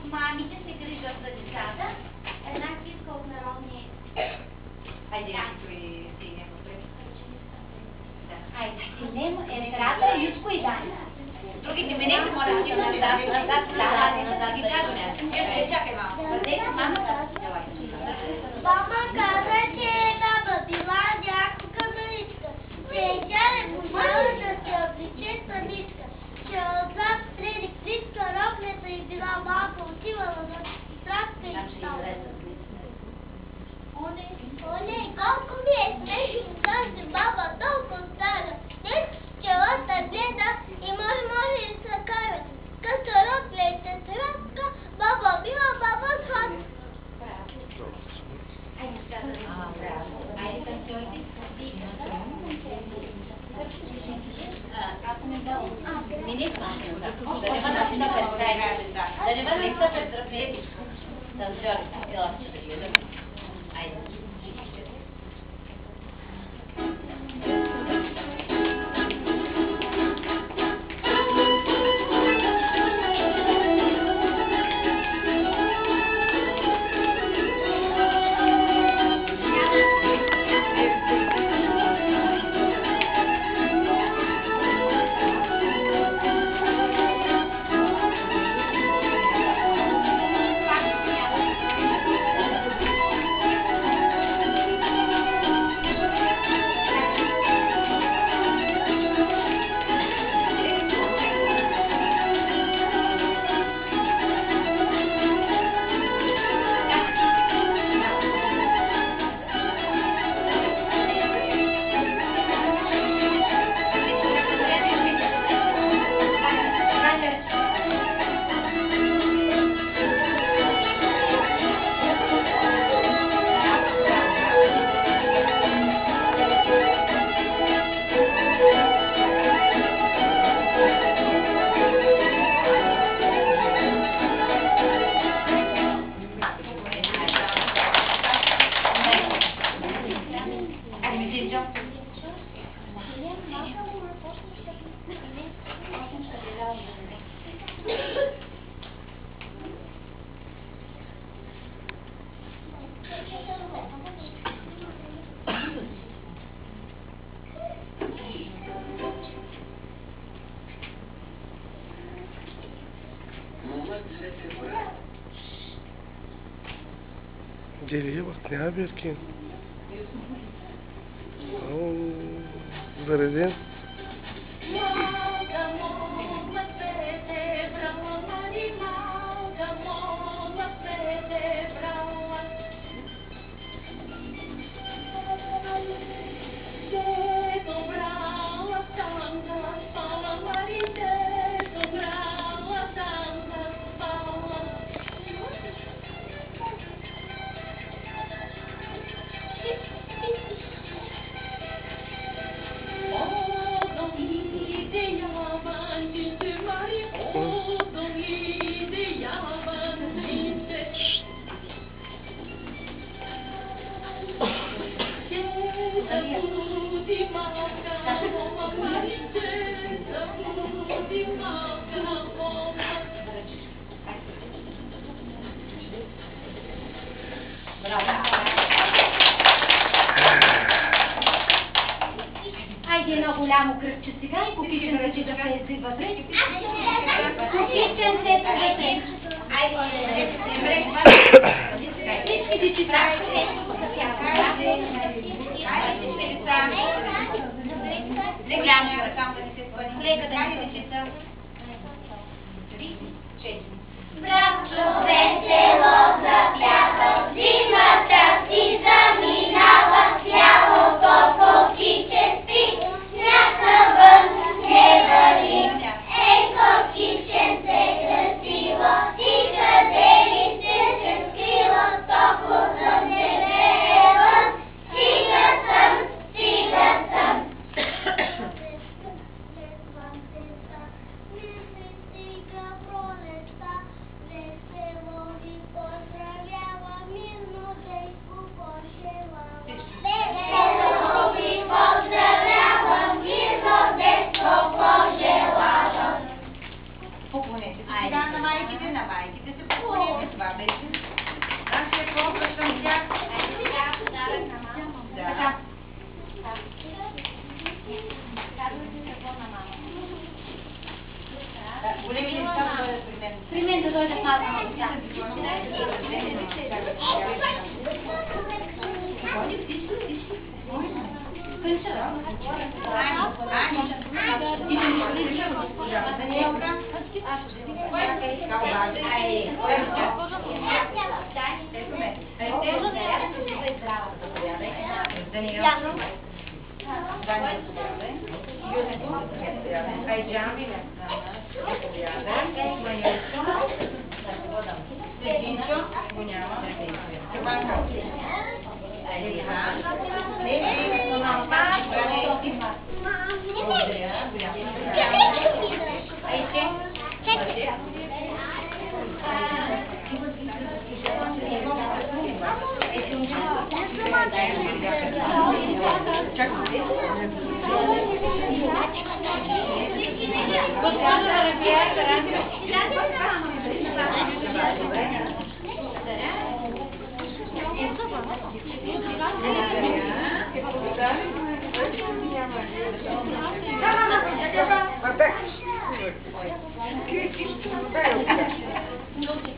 мамите се грижат за децата. Една китка от народни... Хайде, и синя въпреки. Айде, Синем, Ертрата, Юско и Дани. Другите минете, моля, ти назад, чакай малко. Бъдете, мама, давай. Мама каза, че баба била някаква маличка. Тя не можела да се обличе самичка. Че отзад среди плитка рокнета и била малко отивала на тетрадка и стала. Оле, колко ми е смешно, тази баба толкова стара. Дет пчелата гледа и може и се кара. Като рокне и тетрадка, баба била, баба сладка. Айде, танцуйте. Ако не дал, не да не бъде стъпен трапезичко. Танцуйте, еластичко. Айде. Дерева, яберки. Зареден. Айде едно голямо кръгче сега и кукичен ръче да влезе вътре. Кукичен се вътре. Айде, всичките чита. Братчо весело запява, зимата си заминава, слявото кокиче спи, сняг навън не вали. Ей, кокиченце красиво, momento dojdę na Vabbè, che ti